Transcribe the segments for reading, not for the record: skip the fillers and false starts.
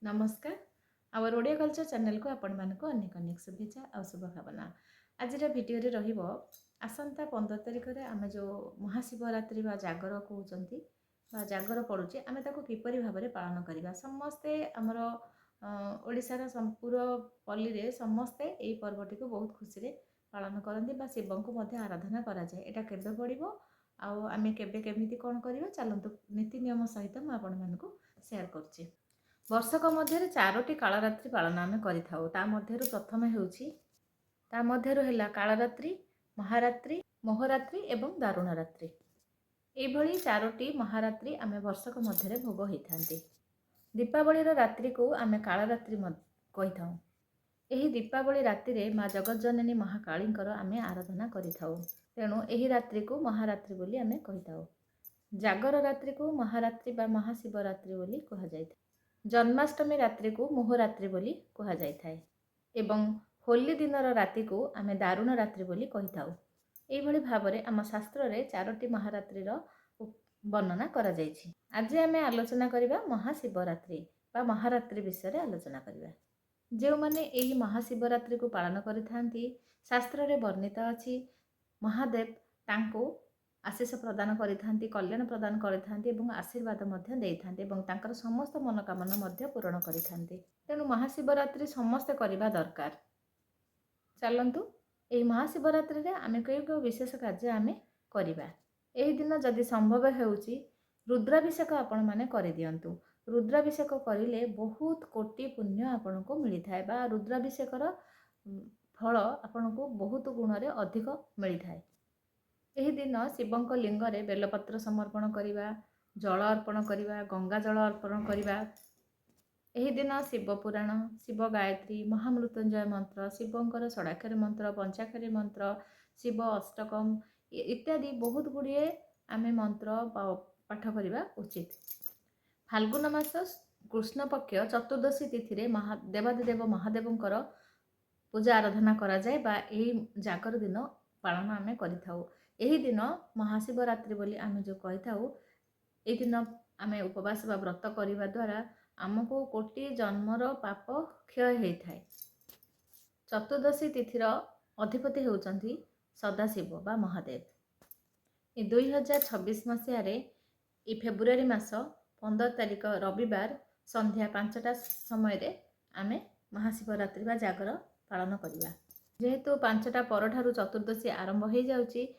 नमस्कार our Odia culture channel को आपण मानक अनेक अनेक शुभेच्छा और शुभकामना। आज भिडियो रे रहिबो आसंता 15 तारिख रे आमे जो महाशिवरात्रि बा जागर कहउचंती बा जागर पड़ुचे आमे ताको किपरि भाबरे पालन करिबा। समस्ते हमर ओडिसा संपूर्ण पल्ली रे समस्ते एई पर्वटी को बहुत खुशी रे पालन करंती बा शिवं को मध्ये आराधना करा जाय। एटा केबे पड़िबो आउ आमे केबे केमिति कोन करिबा चलंतु नीति नियम सहित म आपण मानकु शेयर करछि। वर्षक मध्य 4टी कालरात्रि पालन आम कर प्रथम होता कालरात्रि महारात्रि मोहरात्रि एवं दारुण रात्रि। यही 4टी महारात्रि आम वर्षक मध्य भोग होता। दीपावली रात्रि को आम कालरात्रि कही था। यही दीपावली राति रे माँ जगज्जननी महाकाली आम आराधना करेणु यही रात्रि को महारात्रि बोली आम कही था। जागर रात्रि को महारात्रि बा महाशिवरात्रि बोली कहा जाए। जन्माष्टमी रात्रि को मोहरात्रि बोली कहा जाए थाए एवं होली दिनर राति को आमे दारुण रात्रि बोली कही थाउ। एई भली भाबरे आम शास्त्र रे 4टी महारात्रिर वर्णना करा जायछि। आज आमे आलोचना करिबा महाशिवरात्रि बा महारात्रि विषय रे आलोचना करिबा। जे माने एही महाशिवरात्रि को पालन करिथांती शास्त्र रे वर्णित अछि महादेव तांको आशीष प्रदान करिथांती कल्याण प्रदान करिथांती एवं आशीर्वाद मध्य देइथांती एवं तांकर समस्त मनोकामना मध्य पूरण करिथांती। तेणु महाशिवरात्रि समस्त करिबा दरकार। चलंतु एही महाशिवरात्रि रे आमे केउ विशेष कार्य आमे करिबा। एही दिन जदि संभव हेउची रुद्राभिषेक आपण माने करि दियंतु। रुद्राभिषेक करिले बहुत कोटि पुण्य आपनको मिली थाए बा रुद्राभिषेकर फल आपनको बहुत गुण रे अधिक मिली थाए। एही दिन शिवंक लिंगरे बेलपत्र समर्पण करिबा जल अर्पण करिबा गंगा जल अर्पण करिबा। एही दिन शिव पुराण शिव गायत्री महामृत्युंजय मंत्र शिवंकर षडाक्षरी मंत्र पंचाक्षरी मंत्र शिव अष्टकम इत्यादि बहुत गुड़िए आमे मंत्र पाठ करिबा उचित। फाल्गुन मास कृष्ण पक्ष चतुर्दशी तिथि रे देवादिदेव महादेवंकर पूजा आराधना करा जाए बा एही जागर दिन पालन आमे करिथाउ। एही दिन महाशिवरात्रि बोली आमे जो कहिथाउ एही दिन आमे उपवास बा व्रत करिबा द्वारा आमको कोटि जन्मर पाप क्षय होइथाए। चतुर्दशी तिथिर अधिपति होउचंती सदाशिव बा महादेव। 2026 मसीह रे फेब्रुआरी मास 15 तारिख रविवार संध्या 5टा समय रे आमे महाशिवरात्रि बा जागर पालन करिबा। जेहेतु 5टा परठारु चतुर्दशी आरंभ हो जाउची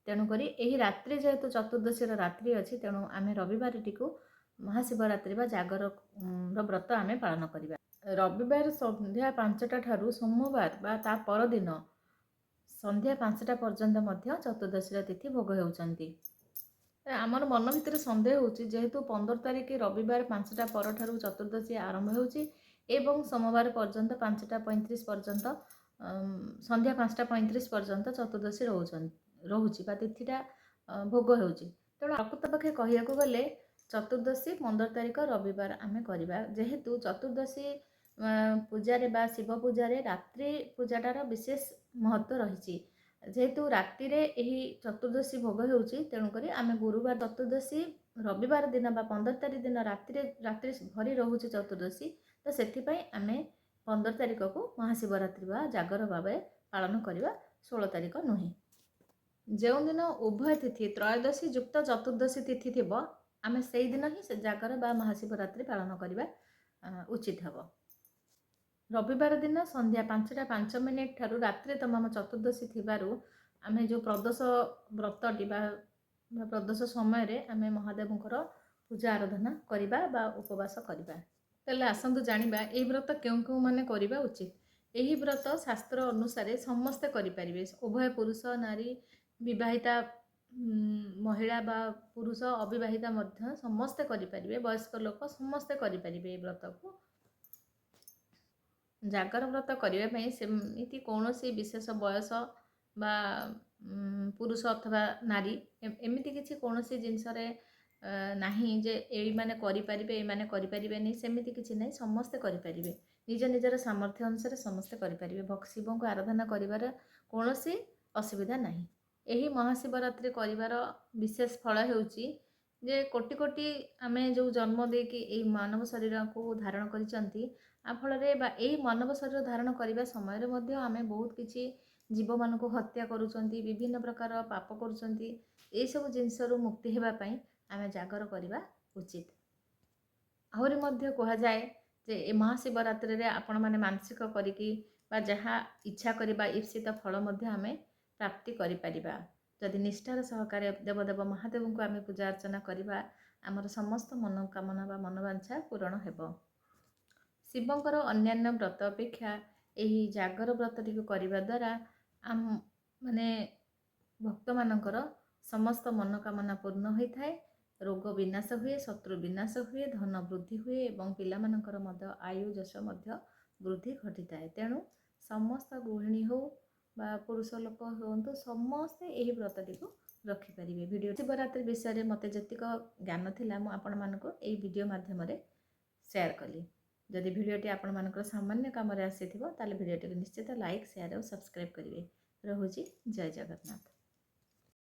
तेणुकरी एही रात्रि जेहेतु चतुर्दशी रात्रि अच्छी तेणु आमे रविवार टी महाशिवरात्रि बा जागर व्रत आमे पालन करिबा। रविवार संध्या 5टा ठारू सोमवार बा ता परदिन संध्या 5टा पर्यंत मध्य चतुर्दशी तिथि भोग होउचंती। आमर मन भितर सन्देह होउची जेहेतु 15 तारिख रविवार 5टा परठारु चतुर्दशी आरंभ होउची एवं सोमवार पर्यंत 5टा 35 पर्यंत संध्या 5टा 35 पर्यंत चतुर्दशी रोची बा तिथिटा भोग होउची। तेणु प्रकृत पक्षे कहियाकु गले चतुर्दशी 15 तारिख रविवार आमे करिबा। जेहेतु चतुर्दशी पूजा बा शिव पूजा रात्रि पूजाटार विशेष महत्व रही। जेहेतु राति रे एही चतुर्दशी भोग होउची तेणुकरी आमे गुरुवार चतुर्दशी रविवार दिन बा 15 तारिख दिन रात्रि भरी रोचे चतुर्दशी तो सेथिपाई आमे 15 तारिख को महाशिवरात्रि बा जागर भाव पालन करवा 16 तारिख नुहे। जो दिन उभय तिथि त्रयोदशी युक्त चतुर्दशी तिथि थी आमे से दिन ही से जागर बा महाशिवरात्रि पालन करवा उचित हम। रविवार दिन संध्या 5टा 5 मिनिट ठारू रात्रि तमाम चतुर्दशी थिबारु आमे जो प्रदोष व्रतटी बा प्रदोष समय रे आमे महादेवंकर पूजा आराधना करिबा बा उपवास करिबा। तेले आसंतु जानिबा एही व्रत केउ केउ माने करिबा उचित। एही व्रत शास्त्र अनुसार समस्ते करि परिबे। उभय पुरुष नारी विवाहिता महिला बा पुरुष अविवाहिता मध्य समस्ते करि परिबे। वयस्क लोक समस्ते करि परिबे। एही व्रत को जागर व्रत करने सेमिति कौनसी विशेष बयस बा पुरुष अथवा नारी एमती किसी कौन जिनस नहीं जे यही मैंने करें सेमती किसी ना समस्ते करें निज निजर सामर्थ्य अनुसार समस्ते करें। शिव को आराधना कर कौन असुविधा नहीं। यही महाशिवरात्रि कर विशेष फल होउची ଯେ କୋଟି କୋଟି ଆମେ ଯେଉଁ ଜନ୍ମ ଦେଇକି ଏଇ ମାନବ ଶରୀରକୁ ଧାରଣ କରିଛନ୍ତି, ଫଳରେ ବା ଏଇ ମାନବ ଶରୀର ଧାରଣ କରିବା ସମୟରେ ମଧ୍ୟ ଆମେ ବହୁତ କିଛି ଜୀବମାନଙ୍କୁ ହତ୍ୟା କରୁଛନ୍ତି, ବିଭିନ୍ନ ପ୍ରକାର ପାପ କରୁଛନ୍ତି। ଏଇସବୁ ଜିନିଷରୁ ମୁକ୍ତି ହେବା ପାଇଁ ଆମେ ଜାଗର କରିବା ଉଚିତ। ଆହୁରି ମଧ୍ୟ କୁହାଯାଏ ଯେ ଏ ମହାଶିବରାତ୍ରିରେ ଆପଣମାନେ ମାନସିକ କରିକି ବା ଯାହା ଇଚ୍ଛା କରିବା ଇପ୍ସିତ ଫଳ ମଧ୍ୟ ଆମେ ପ୍ରାପ୍ତି କରିପାରିବା। ଯଦି ନିଷ୍ଠାର ସହକାରେ ଦେବଦେବ ମହାଦେବଙ୍କୁ ଆମେ ପୂଜା ଅର୍ଚ୍ଚନା କରିବା, ଆମର ସମସ୍ତ ମନୋକାମନା ବା ମନୋବାଞ୍ଛା ପୂରଣ ହେବ। ଶିବଙ୍କର ଅନ୍ୟାନ୍ୟ ବ୍ରତ ଅପେକ୍ଷା ଏହି ଜାଗର ବ୍ରତଟିକୁ କରିବା ଦ୍ୱାରା ମାନେ ଭକ୍ତମାନଙ୍କର ସମସ୍ତ ମନୋକାମନା ପୂର୍ଣ୍ଣ ହୋଇଥାଏ, ରୋଗ ବିନାଶ ହୁଏ, ଶତ୍ରୁ ବିନାଶ ହୁଏ, ଧନ ବୃଦ୍ଧି ହୁଏ ଏବଂ ପିଲାମାନଙ୍କର ମଧ୍ୟ ଆୟୁ ଯଶ ମଧ୍ୟ ବୃଦ୍ଧି ଘଟିଥାଏ। ତେଣୁ ସମସ୍ତ ଗୃହିଣୀ ହେଉ ବା ପୁରୁଷ ଲୋକ ହୁଅନ୍ତୁ, ସମସ୍ତେ ଏହି ବ୍ରତଟିକୁ ରଖିପାରିବେ। ଭିଡ଼ିଓ ଶିବରାତ୍ରି ବିଷୟରେ ମୋତେ ଯେତିକ ଜ୍ଞାନ ଥିଲା ମୁଁ ଆପଣମାନଙ୍କୁ ଏହି ଭିଡ଼ିଓ ମାଧ୍ୟମରେ ସେୟାର କଲି। ଯଦି ଭିଡ଼ିଓଟି ଆପଣମାନଙ୍କର ସାମାନ୍ୟ କାମରେ ଆସିଥିବ ତାହେଲେ ଭିଡ଼ିଓଟିକୁ ନିଶ୍ଚିତ ଲାଇକ୍, ସେୟାର ଓ ସବସ୍କ୍ରାଇବ୍ କରିବେ। ରହୁଛି, ଜୟ ଜଗନ୍ନାଥ।